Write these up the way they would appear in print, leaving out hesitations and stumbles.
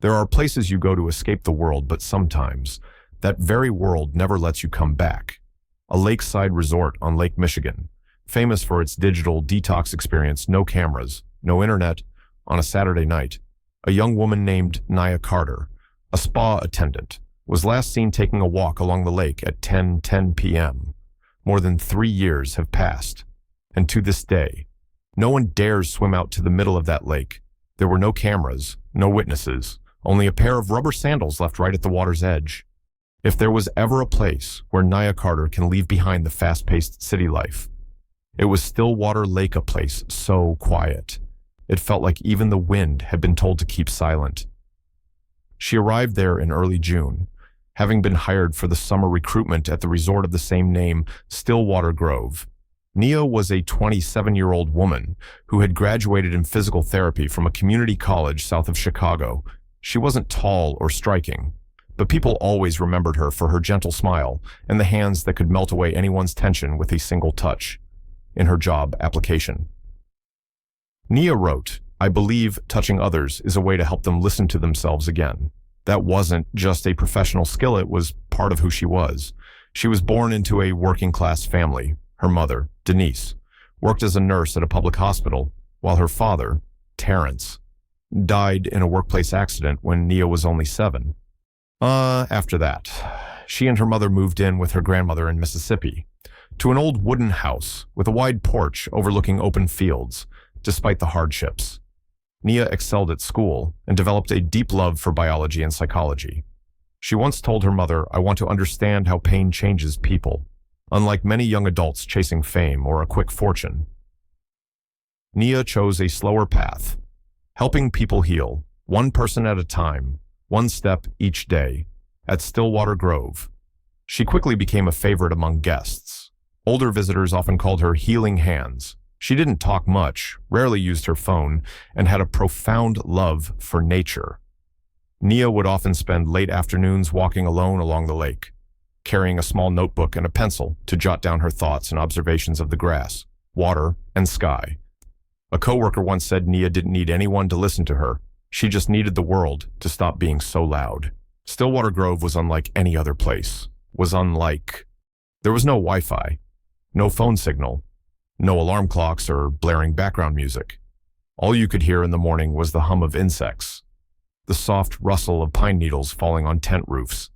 There are places you go to escape the world, but sometimes that very world never lets you come back. A lakeside resort on Lake Michigan, famous for its digital detox experience, no cameras, no internet, on a Saturday night. A young woman named Nia Carter, a spa attendant, was last seen taking a walk along the lake at 10:10 p.m. More than 3 years have passed, and to this day, no one dares swim out to the middle of that lake. There were no cameras, no witnesses, only a pair of rubber sandals left right at the water's edge. If there was ever a place where Nia Carter can leave behind the fast-paced city life, it was Stillwater Lake, a place so quiet. It felt like even the wind had been told to keep silent. She arrived there in early June, having been hired for the summer recruitment at the resort of the same name, Stillwater Grove. Nia was a 27-year-old woman who had graduated in physical therapy from a community college south of Chicago. She wasn't tall or striking, but people always remembered her for her gentle smile and the hands that could melt away anyone's tension with a single touch. In her job application, Nia wrote, "I believe touching others is a way to help them listen to themselves again." That wasn't just a professional skill, it was part of who she was. She was born into a working-class family. Her mother, Denise, worked as a nurse at a public hospital, while her father, Terrence, died in a workplace accident when Nia was only 7. After that, she and her mother moved in with her grandmother in Mississippi, to an old wooden house with a wide porch overlooking open fields. Despite the hardships, Nia excelled at school and developed a deep love for biology and psychology. She once told her mother, "I want to understand how pain changes people, unlike many young adults chasing fame or a quick fortune." Nia chose a slower path, helping people heal, one person at a time, one step each day, at Stillwater Grove. She quickly became a favorite among guests. Older visitors often called her Healing Hands. She didn't talk much, rarely used her phone, and had a profound love for nature. Nia would often spend late afternoons walking alone along the lake, carrying a small notebook and a pencil to jot down her thoughts and observations of the grass, water, and sky. A coworker once said Nia didn't need anyone to listen to her. She just needed the world to stop being so loud. Stillwater Grove was unlike any other place. There was no Wi-Fi, no phone signal, no alarm clocks or blaring background music. All you could hear in the morning was the hum of insects, the soft rustle of pine needles falling on tent roofs,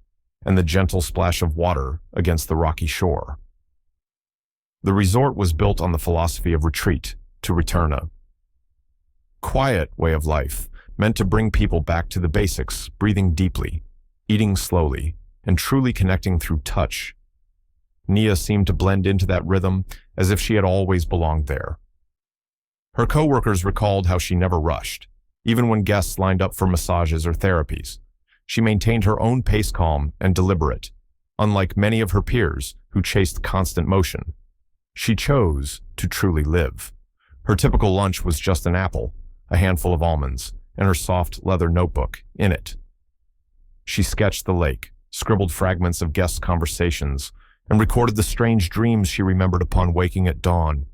and the gentle splash of water against the rocky shore. The resort was built on the philosophy of retreat to return, a quiet way of life meant to bring people back to the basics, breathing deeply, eating slowly, and truly connecting through touch. Nia seemed to blend into that rhythm as if she had always belonged there. Her coworkers recalled how she never rushed, even when guests lined up for massages or therapies. She maintained her own pace, calm and deliberate, unlike many of her peers who chased constant motion. She chose to truly live. Her typical lunch was just an apple, a handful of almonds, and her soft leather notebook in it. She sketched the lake, scribbled fragments of guest conversations, and recorded the strange dreams she remembered upon waking at dawn.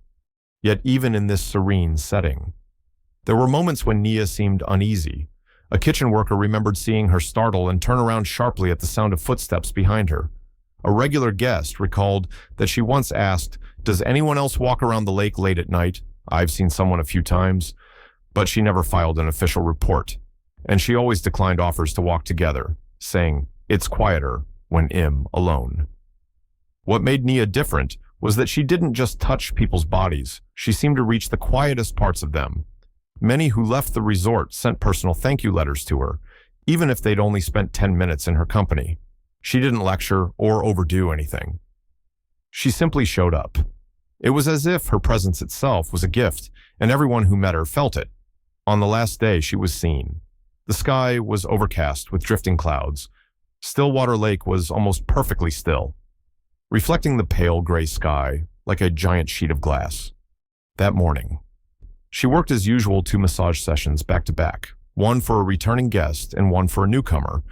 Yet even in this serene setting, there were moments when Nia seemed uneasy. A kitchen worker remembered seeing her startle and turn around sharply at the sound of footsteps behind her. A regular guest recalled that she once asked, "Does anyone else walk around the lake late at night? I've seen someone a few times." But she never filed an official report, and she always declined offers to walk together, saying, "It's quieter when I'm alone." What made Nia different was that she didn't just touch people's bodies. She seemed to reach the quietest parts of them. Many who left the resort sent personal thank you letters to her, even if they'd only spent 10 minutes in her company. She didn't lecture or overdo anything. She simply showed up. It was as if her presence itself was a gift, and everyone who met her felt it. On the last day, she was seen. The sky was overcast with drifting clouds. Stillwater Lake was almost perfectly still, reflecting the pale gray sky like a giant sheet of glass. That morning, she worked as usual 2 massage sessions back to back, one for a returning guest and one for a newcomer.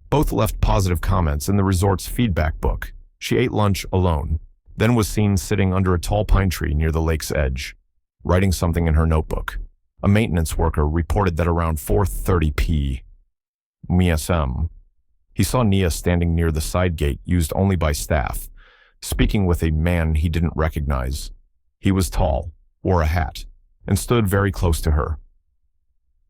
Both left positive comments in the resort's feedback book. She ate lunch alone, then was seen sitting under a tall pine tree near the lake's edge, writing something in her notebook. A maintenance worker reported that around 4:30 p. MSM. He saw Nia standing near the side gate used only by staff, speaking with a man he didn't recognize. He was tall, wore a hat, and stood very close to her.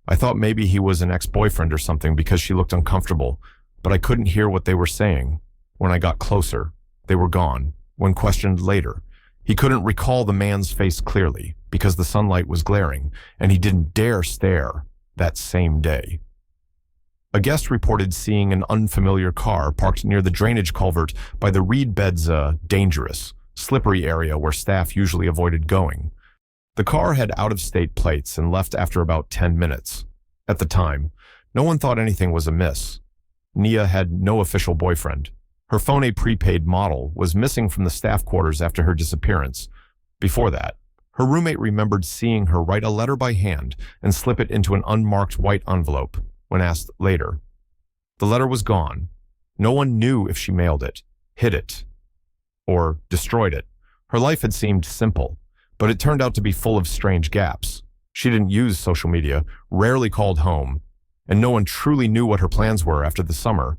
I thought maybe he was an ex-boyfriend or something because she looked uncomfortable, but I couldn't hear what they were saying. When I got closer, they were gone. When questioned later, he couldn't recall the man's face clearly because the sunlight was glaring, and he didn't dare stare that same day. A guest reported seeing an unfamiliar car parked near the drainage culvert by the reed bed's dangerous, slippery area where staff usually avoided going. The car had out-of-state plates and left after about 10 minutes. At the time, no one thought anything was amiss. Nia had no official boyfriend. Her phone, a prepaid model, was missing from the staff quarters after her disappearance. Before that, her roommate remembered seeing her write a letter by hand and slip it into an unmarked white envelope. When asked later, the letter was gone. No one knew if she mailed it, hid it, or destroyed it. Her life had seemed simple, but it turned out to be full of strange gaps. She didn't use social media, rarely called home, and no one truly knew what her plans were after the summer.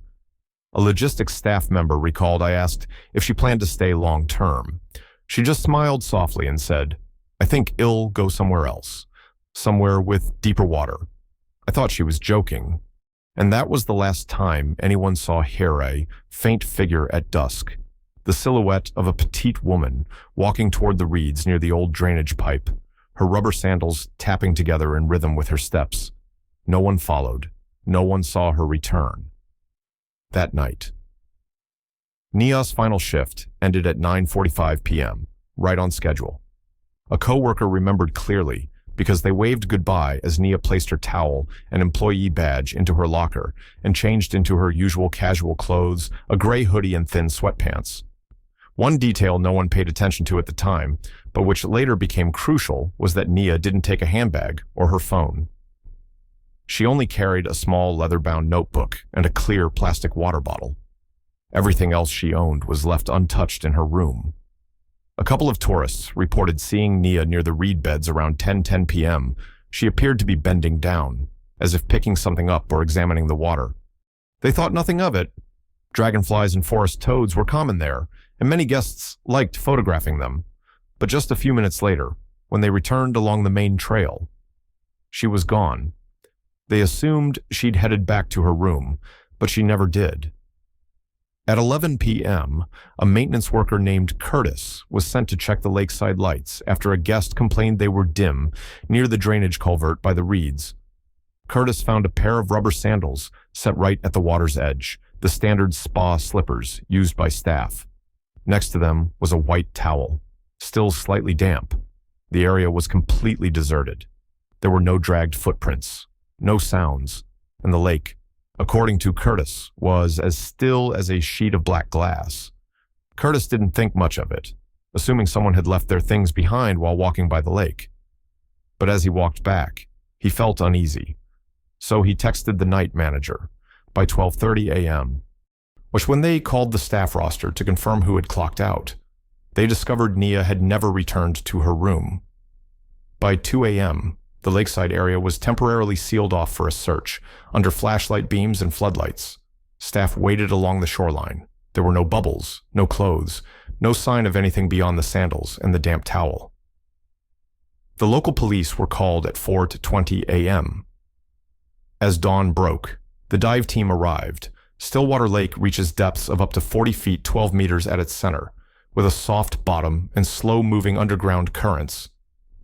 A logistics staff member recalled I asked if she planned to stay long-term. She just smiled softly and said, "I think I'll go somewhere else, somewhere with deeper water." I thought she was joking, and that was the last time anyone saw a faint figure at dusk, the silhouette of a petite woman walking toward the reeds near the old drainage pipe, her rubber sandals tapping together in rhythm with her steps. No one followed. No one saw her return. That night, Nia's final shift ended at 9:45 p.m., right on schedule. A coworker remembered clearly because they waved goodbye as Nia placed her towel and employee badge into her locker and changed into her usual casual clothes, a gray hoodie and thin sweatpants. One detail no one paid attention to at the time, but which later became crucial, was that Nia didn't take a handbag or her phone. She only carried a small leather-bound notebook and a clear plastic water bottle. Everything else she owned was left untouched in her room. A couple of tourists reported seeing Nia near the reed beds around 10:10 p.m. She appeared to be bending down, as if picking something up or examining the water. They thought nothing of it. Dragonflies and forest toads were common there, and many guests liked photographing them. But just a few minutes later, when they returned along the main trail, she was gone. They assumed she'd headed back to her room, but she never did. At 11 p.m., a maintenance worker named Curtis was sent to check the lakeside lights after a guest complained they were dim near the drainage culvert by the reeds. Curtis found a pair of rubber sandals set right at the water's edge, the standard spa slippers used by staff. Next to them was a white towel, still slightly damp. The area was completely deserted. There were no dragged footprints, no sounds, and the lake, according to Curtis, was as still as a sheet of black glass. Curtis didn't think much of it, assuming someone had left their things behind while walking by the lake. But as he walked back, he felt uneasy. So he texted the night manager by 12:30 a.m., which when they called the staff roster to confirm who had clocked out, they discovered Nia had never returned to her room. By 2 a.m., the lakeside area was temporarily sealed off for a search, under flashlight beams and floodlights. Staff waited along the shoreline. There were no bubbles, no clothes, no sign of anything beyond the sandals and the damp towel. The local police were called at 4:20 a.m. As dawn broke, the dive team arrived. Stillwater Lake reaches depths of up to 40 feet 12 meters at its center, with a soft bottom and slow-moving underground currents.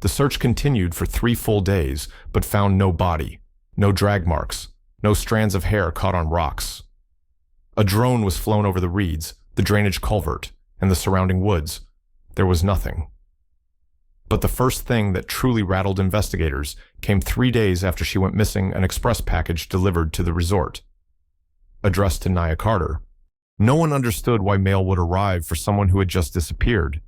The search continued for 3 full days, but found no body, no drag marks, no strands of hair caught on rocks. A drone was flown over the reeds, the drainage culvert, and the surrounding woods. There was nothing. But the first thing that truly rattled investigators came 3 days after she went missing, an express package delivered to the resort. Addressed to Nia Carter, no one understood why mail would arrive for someone who had just disappeared.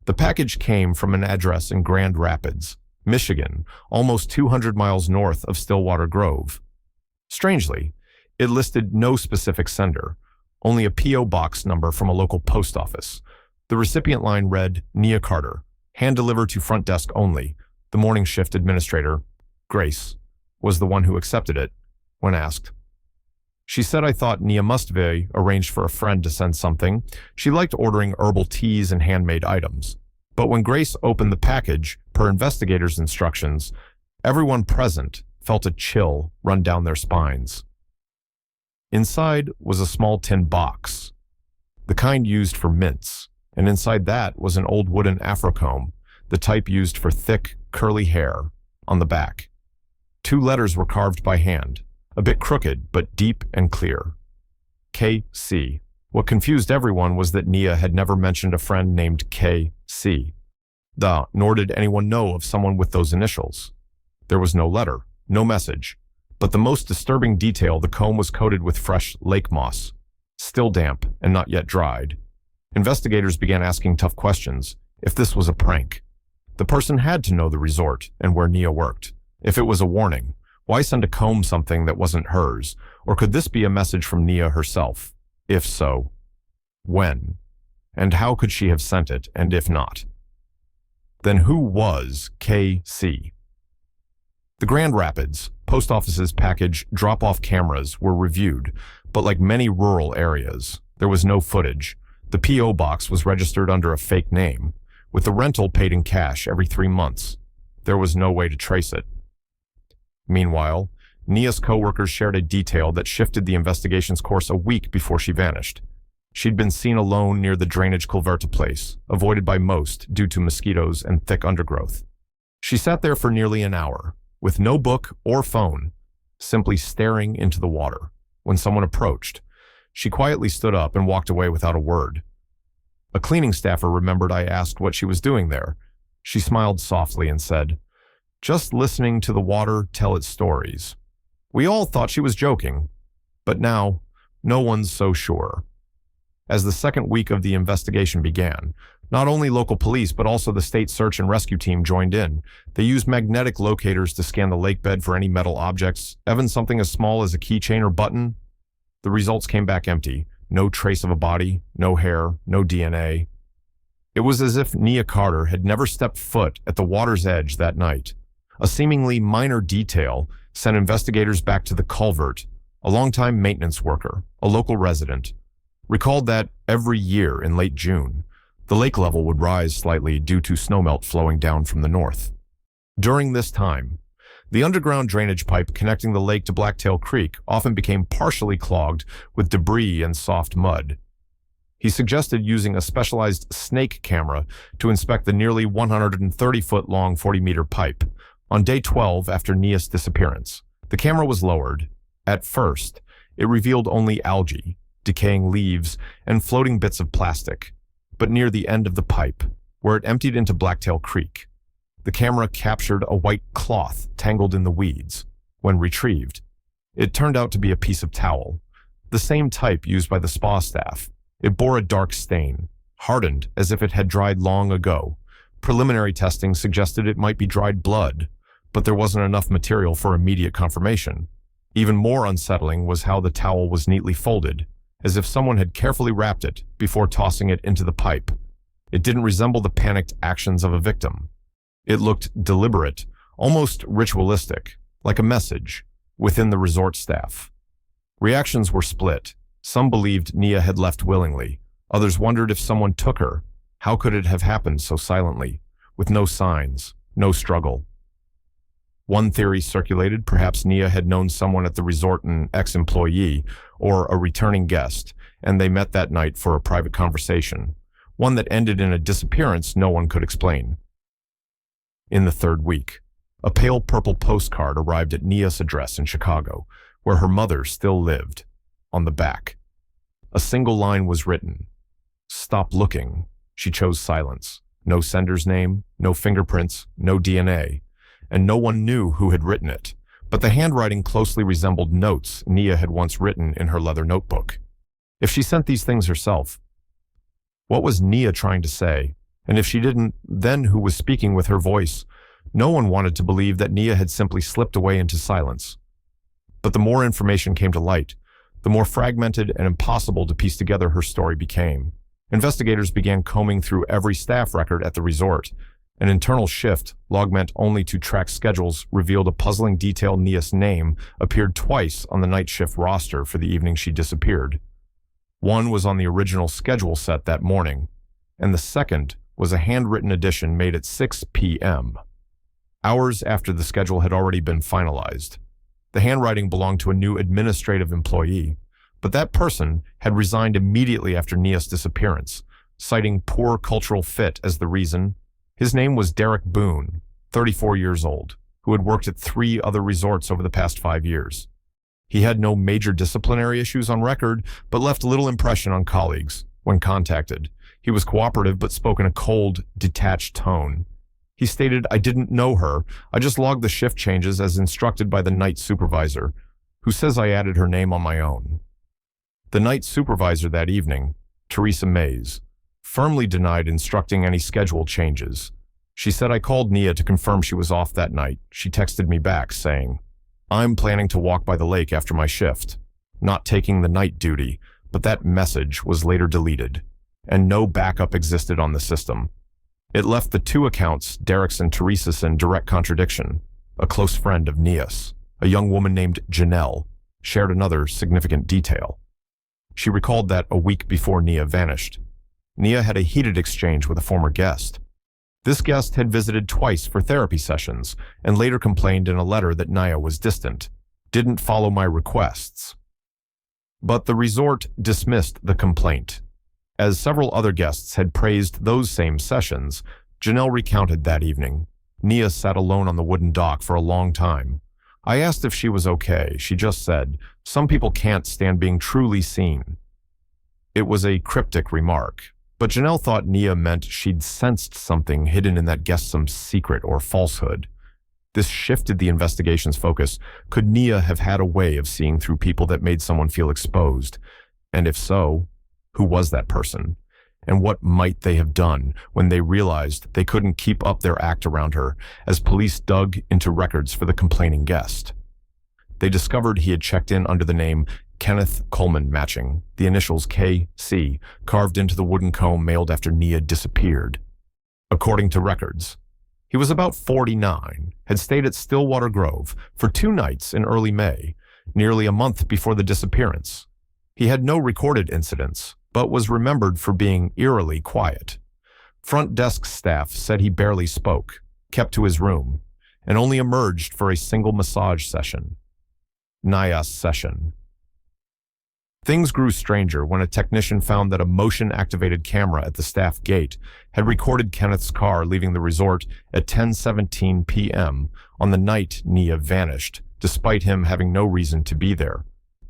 The package came from an address in Grand Rapids, Michigan, almost 200 miles north of Stillwater Grove. Strangely, it listed no specific sender, only a P.O. box number from a local post office. The recipient line read, Nia Carter, hand-delivered to front desk only. The morning shift administrator, Grace, was the one who accepted it when asked. She said I thought Nia must have arranged for a friend to send something. She liked ordering herbal teas and handmade items. But when Grace opened the package, per investigators' instructions, everyone present felt a chill run down their spines. Inside was a small tin box, the kind used for mints, and inside that was an old wooden afro-comb, the type used for thick, curly hair, on the back. 2 letters were carved by hand, a bit crooked but deep and clear. K.C. What confused everyone was that Nia had never mentioned a friend named K.C. Nor did anyone know of someone with those initials. There was no letter, no message, but the most disturbing detail, the comb was coated with fresh lake moss, still damp and not yet dried. Investigators began asking tough questions. If this was a prank, the person had to know the resort and where Nia worked. If it was a warning, why send a comb something that wasn't hers? Or could this be a message from Nia herself? If so, when? And how could she have sent it, and if not? Then who was K.C.? The Grand Rapids post office's package drop-off cameras were reviewed, but like many rural areas, there was no footage. The P.O. box was registered under a fake name, with the rental paid in cash every 3 months. There was no way to trace it. Meanwhile, Nia's co-workers shared a detail that shifted the investigation's course a week before she vanished. She'd been seen alone near the drainage culverta place, avoided by most due to mosquitoes and thick undergrowth. She sat there for nearly an hour, with no book or phone, simply staring into the water. When someone approached, she quietly stood up and walked away without a word. A cleaning staffer remembered I asked what she was doing there. She smiled softly and said, "Just listening to the water tell its stories." We all thought she was joking, but now, no one's so sure. As the second week of the investigation began, not only local police but also the state search and rescue team joined in. They used magnetic locators to scan the lake bed for any metal objects, even something as small as a keychain or button. The results came back empty. No trace of a body, no hair, no DNA. It was as if Nia Carter had never stepped foot at the water's edge that night. A seemingly minor detail sent investigators back to the culvert. A longtime maintenance worker, a local resident, recalled that every year in late June, the lake level would rise slightly due to snowmelt flowing down from the north. During this time, the underground drainage pipe connecting the lake to Blacktail Creek often became partially clogged with debris and soft mud. He suggested using a specialized snake camera to inspect the nearly 130-foot-long 40-meter pipe. On day 12 after Nia's disappearance, the camera was lowered. At first, it revealed only algae, decaying leaves, and floating bits of plastic. But near the end of the pipe, where it emptied into Blacktail Creek, the camera captured a white cloth tangled in the weeds. When retrieved, it turned out to be a piece of towel, the same type used by the spa staff. It bore a dark stain, hardened as if it had dried long ago. Preliminary testing suggested it might be dried blood, but there wasn't enough material for immediate confirmation. Even more unsettling was how the towel was neatly folded, as if someone had carefully wrapped it before tossing it into the pipe. It didn't resemble the panicked actions of a victim. It looked deliberate, almost ritualistic, like a message within the resort staff. Reactions were split. Some believed Nia had left willingly. Others wondered if someone took her. How could it have happened so silently, with no signs, no struggle? One theory circulated, perhaps Nia had known someone at the resort, an ex-employee or a returning guest, and they met that night for a private conversation, one that ended in a disappearance no one could explain. In the third week, a pale purple postcard arrived at Nia's address in Chicago, where her mother still lived. On the back, a single line was written. "Stop looking." She chose silence. No sender's name, no fingerprints, no DNA, and no one knew who had written it. But the handwriting closely resembled notes Nia had once written in her leather notebook. If she sent these things herself, what was Nia trying to say? And if she didn't, then who was speaking with her voice? No one wanted to believe that Nia had simply slipped away into silence. But the more information came to light, the more fragmented and impossible to piece together her story became. Investigators began combing through every staff record at the resort. An internal shift, log meant only to track schedules, revealed a puzzling detail. Nia's name appeared twice on the night shift roster for the evening she disappeared. One was on the original schedule set that morning, and the second was a handwritten edition made at 6 p.m., hours after the schedule had already been finalized. The handwriting belonged to a new administrative employee, but that person had resigned immediately after Nia's disappearance, citing poor cultural fit as the reason. His name was Derek Boone, 34 years old, who had worked at 3 other resorts over the past 5 years. He had no major disciplinary issues on record, but left little impression on colleagues. When contacted, he was cooperative but spoke in a cold, detached tone. He stated, "I didn't know her. I just logged the shift changes as instructed by the night supervisor, who says I added her name on my own." The night supervisor that evening, Teresa Mays, firmly denied instructing any schedule changes. She said, "I called Nia to confirm she was off that night. She texted me back saying, 'I'm planning to walk by the lake after my shift, not taking the night duty,' but that message was later deleted, and no backup existed on the system. It left the 2 accounts, Derek's and Teresa's, in direct contradiction. A close friend of Nia's, a young woman named Janelle, shared another significant detail. She recalled that a week before Nia vanished, Nia had a heated exchange with a former guest. This guest had visited twice for therapy sessions and later complained in a letter that Nia was distant, didn't follow my requests. But the resort dismissed the complaint. As several other guests had praised those same sessions, Janelle recounted that evening. Nia sat alone on the wooden dock for a long time. I asked if she was okay. She just said, "Some people can't stand being truly seen." It was a cryptic remark, but Janelle thought Nia meant she'd sensed something hidden in that guest, some secret or falsehood. This shifted the investigation's focus. Could Nia have had a way of seeing through people that made someone feel exposed? And if so, who was that person? And what might they have done when they realized they couldn't keep up their act around her as police dug into records for the complaining guest? They discovered he had checked in under the name Kenneth Coleman, matching the initials KC carved into the wooden comb mailed after Nia disappeared. According to records, he was about 49, had stayed at Stillwater Grove for 2 nights in early May, nearly a month before the disappearance. He had no recorded incidents, but was remembered for being eerily quiet. Front desk staff said he barely spoke, kept to his room, and only emerged for a single massage session. Nia's session. Things grew stranger when a technician found that a motion-activated camera at the staff gate had recorded Kenneth's car leaving the resort at 10:17 p.m. on the night Nia vanished, despite him having no reason to be there.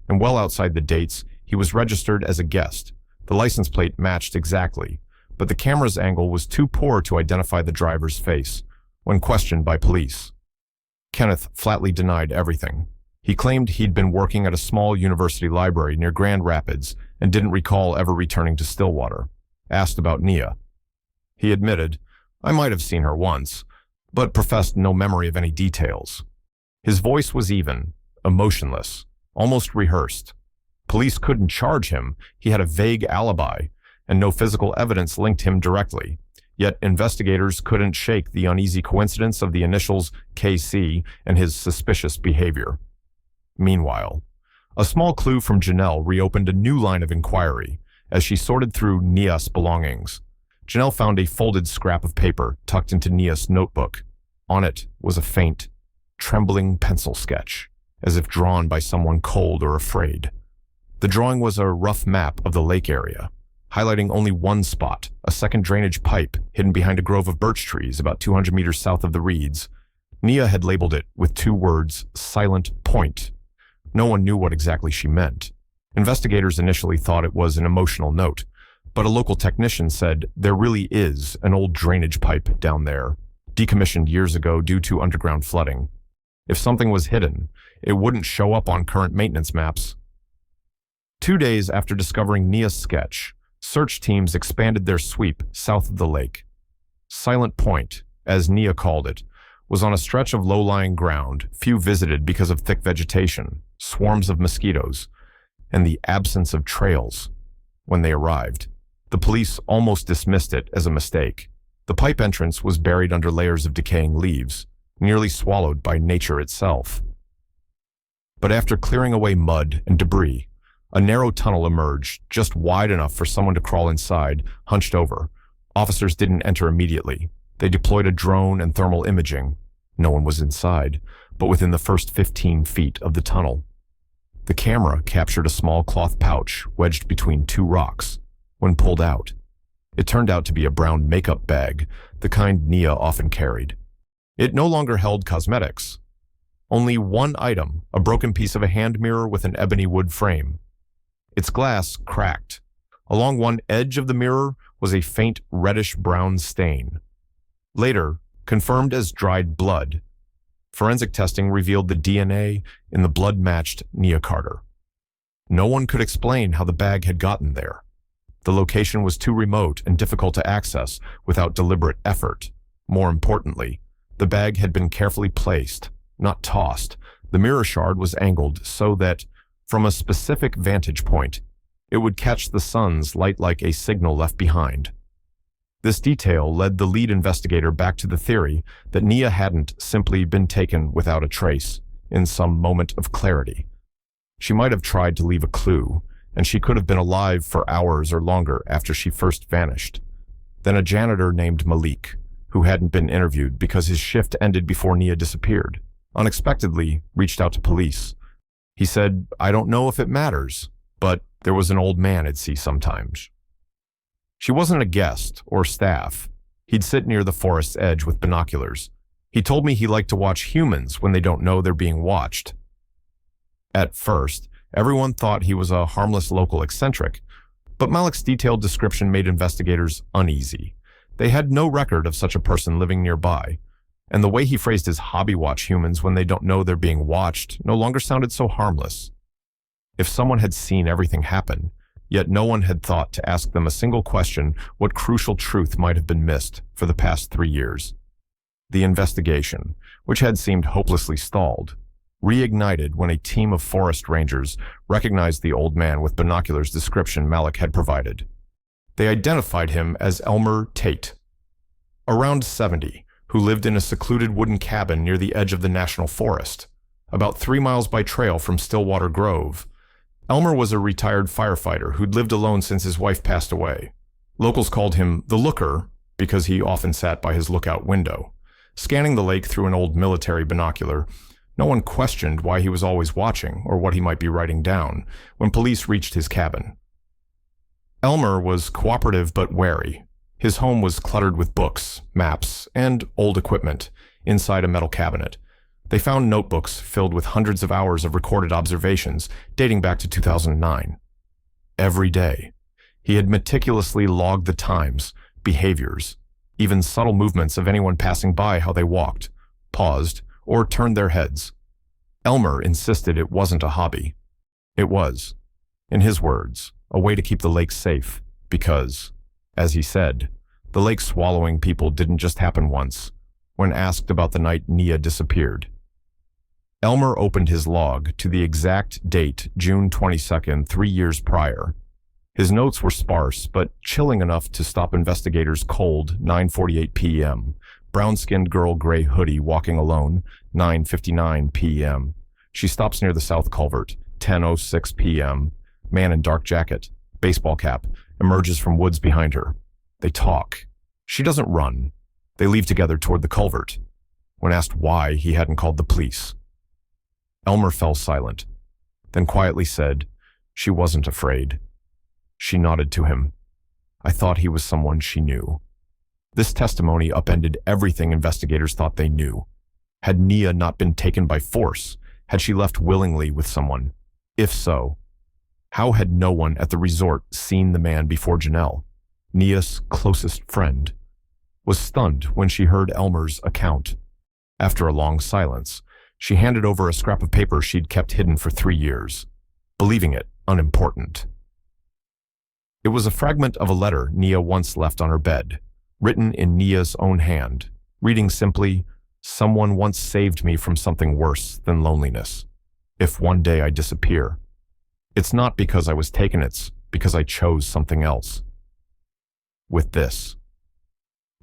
And well outside the dates, he was registered as a guest. The license plate matched exactly, but the camera's angle was too poor to identify the driver's face. When questioned by police, Kenneth flatly denied everything. He claimed he'd been working at a small university library near Grand Rapids and didn't recall ever returning to Stillwater. Asked about Nia, he admitted, "I might have seen her once," but professed no memory of any details. His voice was even, emotionless, almost rehearsed. Police couldn't charge him. He had a vague alibi, and no physical evidence linked him directly. Yet investigators couldn't shake the uneasy coincidence of the initials KC and his suspicious behavior. Meanwhile, a small clue from Janelle reopened a new line of inquiry as she sorted through Nia's belongings. Janelle found a folded scrap of paper tucked into Nia's notebook. On it was a faint, trembling pencil sketch, as if drawn by someone cold or afraid. The drawing was a rough map of the lake area, highlighting only one spot, a second drainage pipe hidden behind a grove of birch trees about 200 meters south of the reeds. Nia had labeled it with 2 words, "Silent Point." No one knew what exactly she meant. Investigators initially thought it was an emotional note, but a local technician said there really is an old drainage pipe down there, decommissioned years ago due to underground flooding. If something was hidden, it wouldn't show up on current maintenance maps. 2 days after discovering Nia's sketch, search teams expanded their sweep south of the lake. Silent Point, as Nia called it, was on a stretch of low-lying ground, few visited because of thick vegetation, swarms of mosquitoes, and the absence of trails. When they arrived, the police almost dismissed it as a mistake. The pipe entrance was buried under layers of decaying leaves, nearly swallowed by nature itself. But after clearing away mud and debris, a narrow tunnel emerged, just wide enough for someone to crawl inside, hunched over. Officers didn't enter immediately. They deployed a drone and thermal imaging. No one was inside, but within the first 15 feet of the tunnel. The camera captured a small cloth pouch wedged between two rocks. When pulled out, it turned out to be a brown makeup bag, the kind Nia often carried. It no longer held cosmetics. Only one item, a broken piece of a hand mirror with an ebony wood frame. Its glass cracked. Along one edge of the mirror was a faint reddish-brown stain. Later, confirmed as dried blood, forensic testing revealed the DNA in the blood matched Nia Carter. No one could explain how the bag had gotten there. The location was too remote and difficult to access without deliberate effort. More importantly, the bag had been carefully placed, not tossed. The mirror shard was angled so that, from a specific vantage point, it would catch the sun's light like a signal left behind. This detail led the lead investigator back to the theory that Nia hadn't simply been taken without a trace, in some moment of clarity. She might have tried to leave a clue, and she could have been alive for hours or longer after she first vanished. Then a janitor named Malik, who hadn't been interviewed because his shift ended before Nia disappeared, unexpectedly reached out to police. He said, "I don't know if it matters, but there was an old man I'd see sometimes." She wasn't a guest or staff. He'd sit near the forest's edge with binoculars. He told me he liked to watch humans when they don't know they're being watched. At first, everyone thought he was a harmless local eccentric, but Malik's detailed description made investigators uneasy. They had no record of such a person living nearby, and the way he phrased his hobby watch humans when they don't know they're being watched no longer sounded so harmless. If someone had seen everything happen, yet no one had thought to ask them a single question, what crucial truth might have been missed for the past 3 years? The investigation, which had seemed hopelessly stalled, reignited when a team of forest rangers recognized the old man with binoculars description Malik had provided. They identified him as Elmer Tate, around 70, who lived in a secluded wooden cabin near the edge of the national forest, about 3 miles by trail from Stillwater Grove. Elmer was a retired firefighter who'd lived alone since his wife passed away. Locals called him the Looker because he often sat by his lookout window, scanning the lake through an old military binocular. No one questioned why he was always watching or what he might be writing down when police reached his cabin. Elmer was cooperative but wary. His home was cluttered with books, maps, and old equipment inside a metal cabinet. They found notebooks filled with hundreds of hours of recorded observations dating back to 2009. Every day, he had meticulously logged the times, behaviors, even subtle movements of anyone passing by, how they walked, paused, or turned their heads. Elmer insisted it wasn't a hobby. It was, in his words, a way to keep the lake safe because, as he said, the lake swallowing people didn't just happen once. When asked about the night Nia disappeared, Elmer opened his log to the exact date, June 22nd, 3 years prior. His notes were sparse, but chilling enough to stop investigators cold. 9:48 p.m. Brown-skinned girl, gray hoodie, walking alone. 9:59 p.m. She stops near the south culvert. 10:06 p.m. Man in dark jacket, baseball cap, emerges from woods behind her. They talk. She doesn't run. They leave together toward the culvert. When asked why he hadn't called the police, Elmer fell silent, then quietly said, "She wasn't afraid." She nodded to him. I thought he was someone she knew. This testimony upended everything investigators thought they knew. Had Nia not been taken by force? Had she left willingly with someone? If so, how had no one at the resort seen the man before Janelle, Nia's closest friend? Was stunned when she heard Elmer's account. After a long silence, she handed over a scrap of paper she'd kept hidden for 3 years, believing it unimportant. It was a fragment of a letter Nia once left on her bed, written in Nia's own hand, reading simply, "Someone once saved me from something worse than loneliness. If one day I disappear, it's not because I was taken, it's because I chose something else." With this,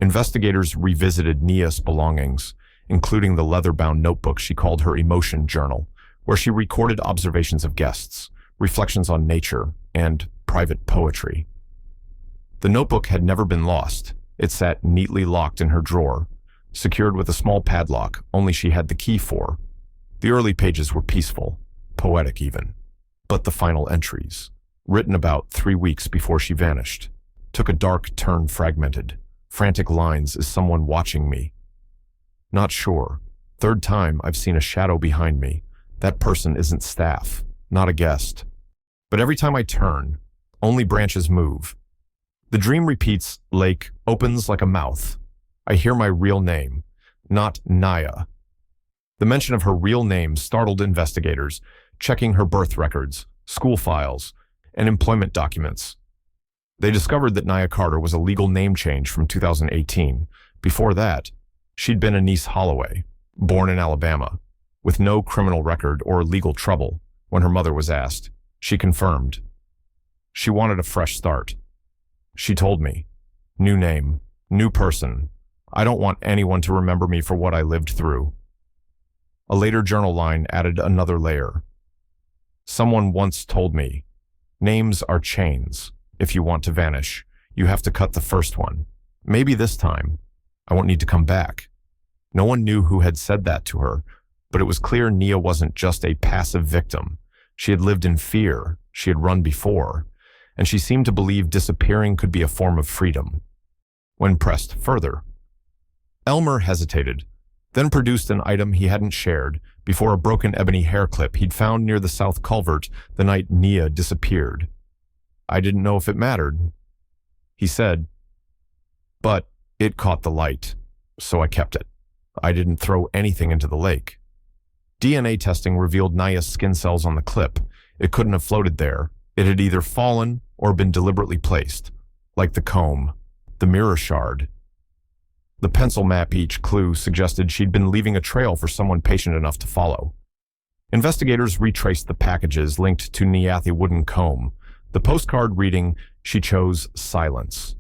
Investigators revisited Nia's belongings, including the leather-bound notebook she called her emotion journal, where she recorded observations of guests, reflections on nature, and private poetry. The notebook had never been lost. It sat neatly locked in her drawer, secured with a small padlock only she had the key for. The early pages were peaceful, poetic even. But the final entries, written about 3 weeks before she vanished, took a dark turn. Fragmented, frantic lines. Is someone watching me? Not sure. Third time I've seen a shadow behind me. That person isn't staff, not a guest. But every time I turn, only branches move. The dream repeats. Lake opens like a mouth. I hear my real name, not Nia. The mention of her real name startled investigators, checking her birth records, school files, and employment documents. They discovered that Nia Carter was a legal name change from 2018. Before that, she'd been Anise Holloway, born in Alabama, with no criminal record or legal trouble. When her mother was asked, she confirmed. She wanted a fresh start. She told me, new name, new person. I don't want anyone to remember me for what I lived through. A later journal line added another layer. Someone once told me, names are chains. If you want to vanish, you have to cut the first one. Maybe this time, I won't need to come back. No one knew who had said that to her, but it was clear Nia wasn't just a passive victim. She had lived in fear, she had run before, and she seemed to believe disappearing could be a form of freedom. When pressed further, Elmer hesitated, then produced an item he hadn't shared before a broken ebony hair clip he'd found near the south culvert the night Nia disappeared. I didn't know if it mattered, he said, but it caught the light, so I kept it. I didn't throw anything into the lake. DNA testing revealed Nia's skin cells on the clip. It couldn't have floated there. It had either fallen or been deliberately placed, like the comb, the mirror shard. The pencil map each clue suggested she'd been leaving a trail for someone patient enough to follow. Investigators retraced the packages linked to Niathi's wooden comb, the postcard reading she chose silence,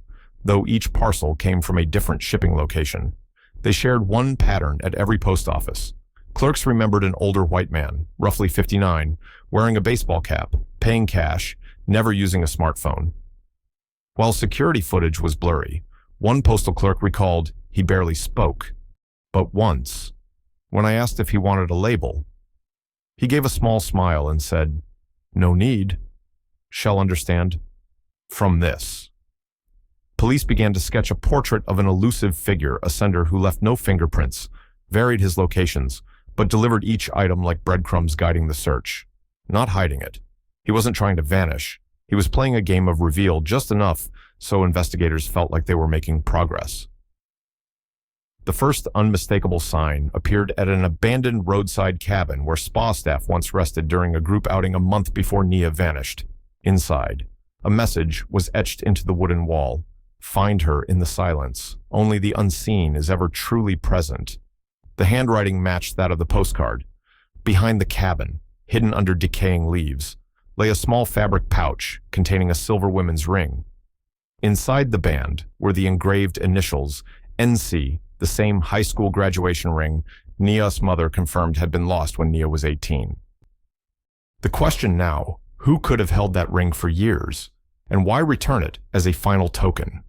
though each parcel came from a different shipping location. They shared one pattern at every post office. Clerks remembered an older white man, roughly 59, wearing a baseball cap, paying cash, never using a smartphone. While security footage was blurry, one postal clerk recalled he barely spoke. But once, when I asked if he wanted a label, he gave a small smile and said, "No need. Shall understand. From this." Police began to sketch a portrait of an elusive figure, a sender who left no fingerprints, varied his locations, but delivered each item like breadcrumbs guiding the search, not hiding it. He wasn't trying to vanish. He was playing a game of reveal just enough so investigators felt like they were making progress. The first unmistakable sign appeared at an abandoned roadside cabin where spa staff once rested during a group outing a month before Nia vanished. Inside, a message was etched into the wooden wall. Find her in the silence. Only the unseen is ever truly present. The handwriting matched that of the postcard. Behind the cabin, hidden under decaying leaves, lay a small fabric pouch containing a silver women's ring. Inside the band were the engraved initials NC, the same high school graduation ring Nia's mother confirmed had been lost when Nia was 18. The question now, who could have held that ring for years, and why return it as a final token?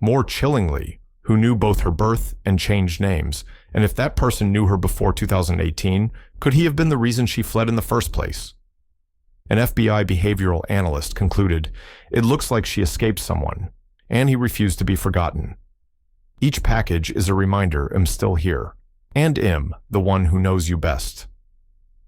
More chillingly, who knew both her birth and changed names, and if that person knew her before 2018, could he have been the reason she fled in the first place? An FBI behavioral analyst concluded, it looks like she escaped someone, and he refused to be forgotten. Each package is a reminder I'm still here, and the one who knows you best.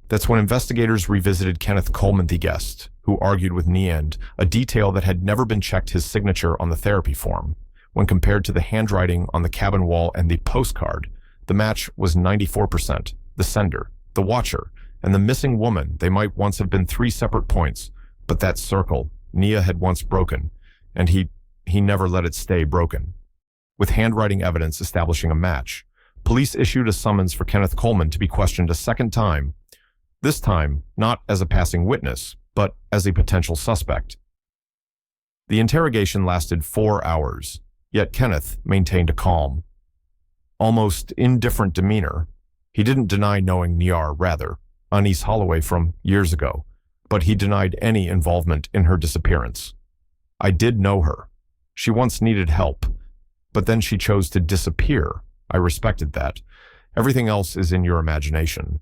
That's when investigators revisited Kenneth Coleman, the guest, who argued with Nia, a detail that had never been checked: his signature on the therapy form. When compared to the handwriting on the cabin wall and the postcard, the match was 94%. The sender, the watcher, and the missing woman, they might once have been 3 separate points, but that circle Nia had once broken, and he never let it stay broken. With handwriting evidence establishing a match, police issued a summons for Kenneth Coleman to be questioned a second time, this time not as a passing witness, but as a potential suspect. The interrogation lasted 4 hours. Yet Kenneth maintained a calm, almost indifferent demeanor. He didn't deny knowing Anise Holloway from years ago, but he denied any involvement in her disappearance. I did know her. She once needed help, but then she chose to disappear. I respected that. Everything else is in your imagination.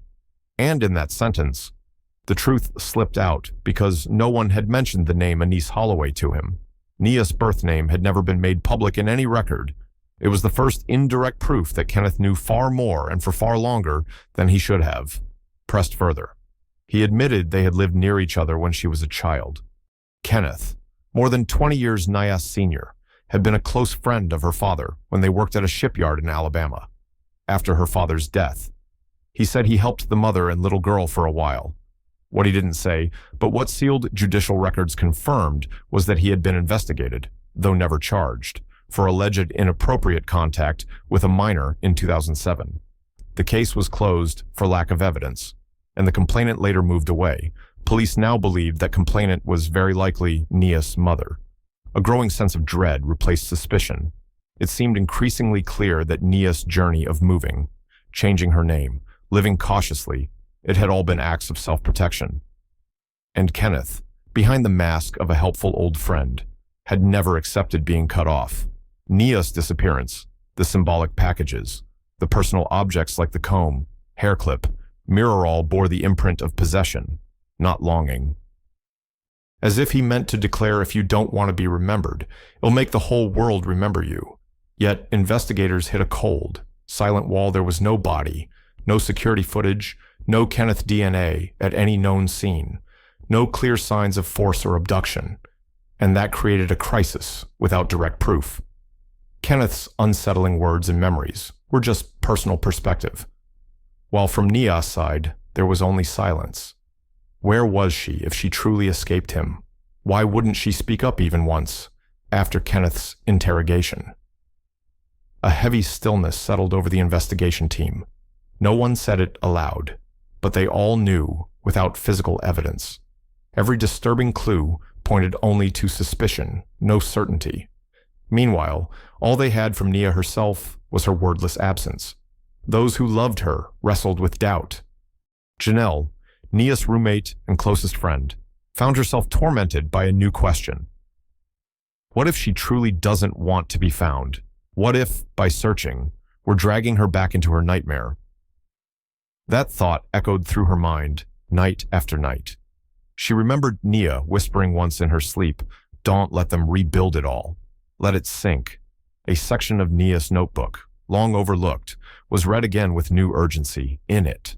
And in that sentence, the truth slipped out because no one had mentioned the name Anise Holloway to him. Nia's birth name had never been made public in any record. It was the first indirect proof that Kenneth knew far more and for far longer than he should have. Pressed further. He admitted they had lived near each other when she was a child. Kenneth, more than 20 years Nia's senior, had been a close friend of her father when they worked at a shipyard in Alabama. After her father's death, he said he helped the mother and little girl for a while. What he didn't say, but what sealed judicial records confirmed, was that he had been investigated, though never charged, for alleged inappropriate contact with a minor in 2007. The case was closed for lack of evidence, and the complainant later moved away. Police now believed that complainant was very likely Nia's mother. A growing sense of dread replaced suspicion. It seemed increasingly clear that Nia's journey of moving, changing her name, living cautiously, it had all been acts of self-protection. And Kenneth, behind the mask of a helpful old friend, had never accepted being cut off. Nia's disappearance, the symbolic packages, the personal objects like the comb, hair clip, mirror all bore the imprint of possession, not longing. As if he meant to declare, if you don't want to be remembered, it'll make the whole world remember you. Yet investigators hit a cold, silent wall. There was no body, no security footage, no Kenneth DNA at any known scene, no clear signs of force or abduction, and that created a crisis without direct proof. Kenneth's unsettling words and memories were just personal perspective, while from Nia's side, there was only silence. Where was she if she truly escaped him? Why wouldn't she speak up even once, after Kenneth's interrogation? A heavy stillness settled over the investigation team. No one said it aloud, but they all knew without physical evidence. Every disturbing clue pointed only to suspicion, no certainty. Meanwhile, all they had from Nia herself was her wordless absence. Those who loved her wrestled with doubt. Janelle, Nia's roommate and closest friend, found herself tormented by a new question. What if she truly doesn't want to be found? What if, by searching, we're dragging her back into her nightmare? That thought echoed through her mind, night after night. She remembered Nia whispering once in her sleep, "Don't let them rebuild it all. Let it sink." A section of Nia's notebook, long overlooked, was read again with new urgency. In it,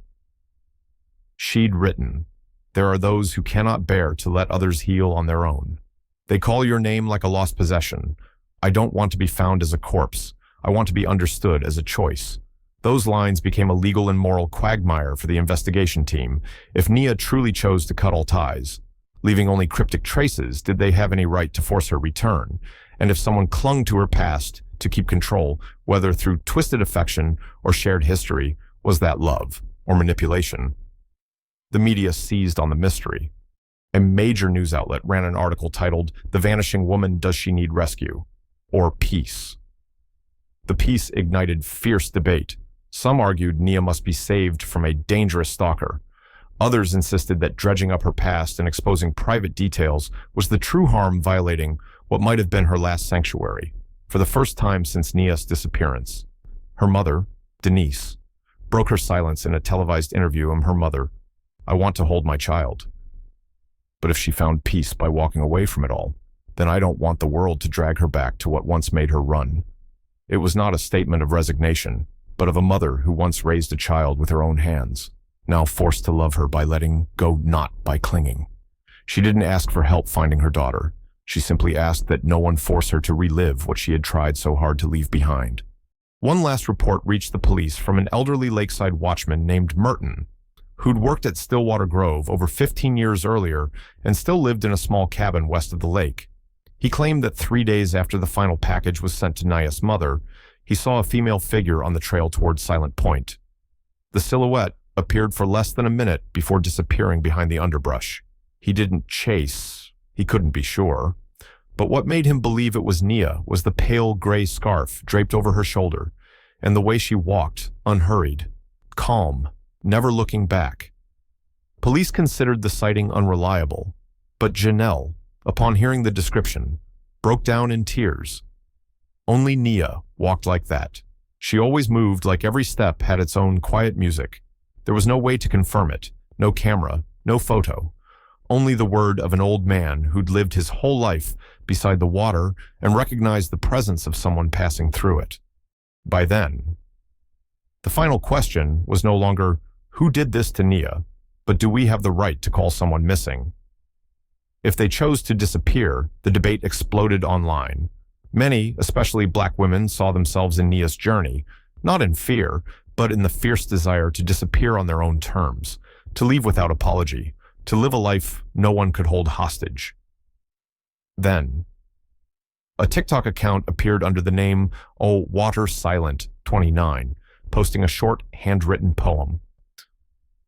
she'd written, "There are those who cannot bear to let others heal on their own. They call your name like a lost possession. I don't want to be found as a corpse. I want to be understood as a choice." Those lines became a legal and moral quagmire for the investigation team. If Nia truly chose to cut all ties, leaving only cryptic traces, did they have any right to force her return? And if someone clung to her past to keep control, whether through twisted affection or shared history, was that love or manipulation? The media seized on the mystery. A major news outlet ran an article titled, "The Vanishing Woman, Does She Need Rescue?" or Peace. The piece ignited fierce debate. Some argued Nia must be saved from a dangerous stalker. Others insisted that dredging up her past and exposing private details was the true harm, violating what might have been her last sanctuary. For the first time since Nia's disappearance, her mother, Denise, broke her silence in a televised interview. Her mother, "I want to hold my child. But if she found peace by walking away from it all, then I don't want the world to drag her back to what once made her run." It was not a statement of resignation, but of a mother who once raised a child with her own hands, now forced to love her by letting go, not by clinging. She didn't ask for help finding her daughter. She simply asked that no one force her to relive what she had tried so hard to leave behind. One last report reached the police from an elderly lakeside watchman named Merton, who'd worked at Stillwater Grove over 15 years earlier and still lived in a small cabin west of the lake. He claimed that 3 days after the final package was sent to Nia's mother, he saw a female figure on the trail towards Silent Point. The silhouette appeared for less than a minute before disappearing behind the underbrush. He didn't chase, he couldn't be sure, But what made him believe it was Nia was the pale gray scarf draped over her shoulder, and the way she walked, unhurried, calm, never looking back. Police considered the sighting unreliable, but Janelle, upon hearing the description, broke down in tears. Only Nia walked like that. She always moved like every step had its own quiet music. There was no way to confirm it, no camera, no photo. Only the word of an old man who'd lived his whole life beside the water and recognized the presence of someone passing through it. By then, the final question was no longer, who did this to Nia, but do we have the right to call someone missing? If they chose to disappear, the debate exploded online. Many, especially Black women, saw themselves in Nia's journey, not in fear, but in the fierce desire to disappear on their own terms, to leave without apology, to live a life no one could hold hostage. Then, a TikTok account appeared under the name Water Silent 29, posting a short, handwritten poem.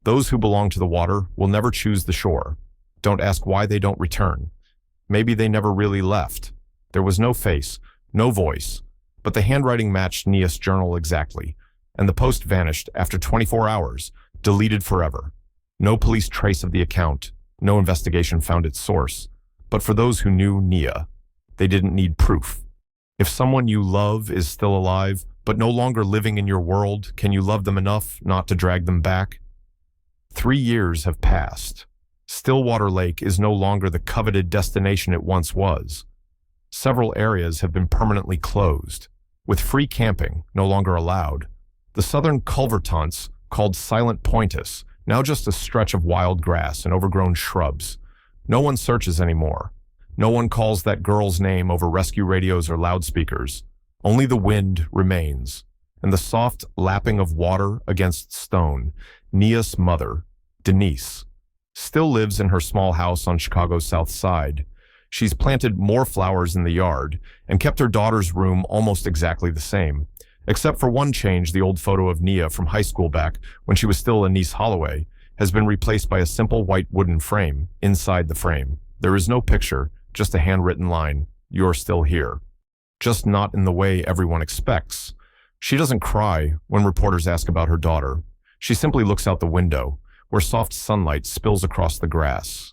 Those who belong to the water will never choose the shore. Don't ask why they don't return. Maybe they never really left. There was no face, no voice, but the handwriting matched Nia's journal exactly, and the post vanished after 24 hours, deleted forever. No police trace of the account, no investigation found its source. But for those who knew Nia, they didn't need proof. If someone you love is still alive, but no longer living in your world, can you love them enough not to drag them back? 3 years have passed. Stillwater Lake is no longer the coveted destination it once was. Several areas have been permanently closed, with free camping no longer allowed. The southern culvertons, called Silent Pointus, now just a stretch of wild grass and overgrown shrubs. No one searches anymore. No one calls that girl's name over rescue radios or loudspeakers. Only the wind remains, and the soft lapping of water against stone. Nia's mother, Denise, still lives in her small house on Chicago's South Side. She's planted more flowers in the yard and kept her daughter's room almost exactly the same. Except for one change, the old photo of Nia from high school back when she was still Anise Holloway has been replaced by a simple white wooden frame. Inside the frame, there is no picture, just a handwritten line, "You're still here." Just not in the way everyone expects. She doesn't cry when reporters ask about her daughter. She simply looks out the window, where soft sunlight spills across the grass.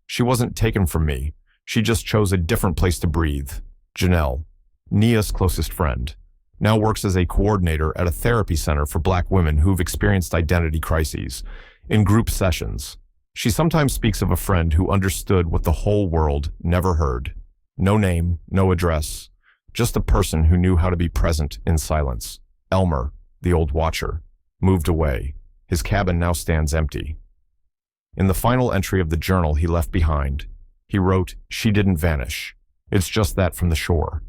She wasn't taken from me. She just chose a different place to breathe. Janelle, Nia's closest friend, now works as a coordinator at a therapy center for Black women who've experienced identity crises. In group sessions, she sometimes speaks of a friend who understood what the whole world never heard. No name, no address, just a person who knew how to be present in silence. Elmer, the old watcher, moved away. His cabin now stands empty. In the final entry of the journal he left behind, he wrote, "She didn't vanish. It's just that from the shore.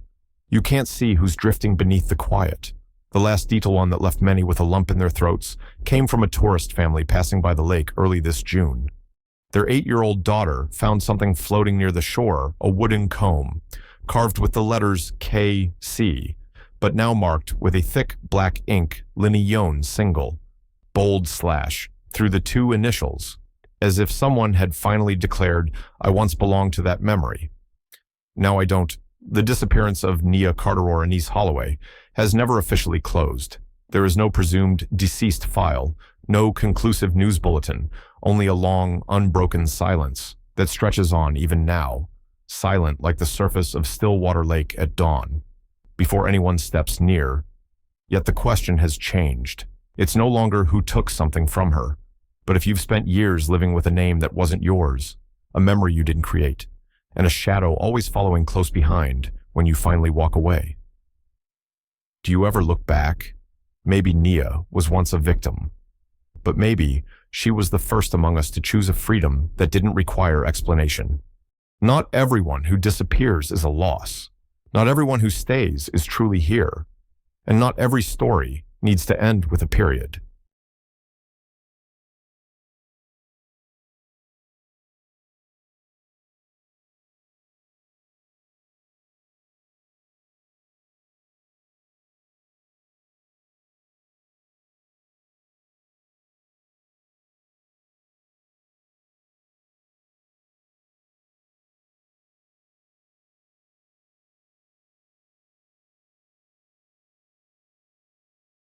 You can't see who's drifting beneath the quiet." The last detail one that left many with a lump in their throats came from a tourist family passing by the lake early this June. Their 8-year-old daughter found something floating near the shore, a wooden comb, carved with the letters KC, but now marked with a thick black ink Linneon single, bold slash, through the 2 initials, as if someone had finally declared, "I once belonged to that memory. Now I don't." The disappearance of Nia Carter or Anise Holloway has never officially closed. There is no presumed deceased file, no conclusive news bulletin, only a long, unbroken silence that stretches on even now, silent like the surface of Stillwater Lake at dawn, before anyone steps near. Yet the question has changed. It's no longer who took something from her, but if you've spent years living with a name that wasn't yours, a memory you didn't create, and a shadow always following close behind when you finally walk away. Do you ever look back? Maybe Nia was once a victim, but maybe she was the first among us to choose a freedom that didn't require explanation. Not everyone who disappears is a loss. Not everyone who stays is truly here. And not every story needs to end with a period.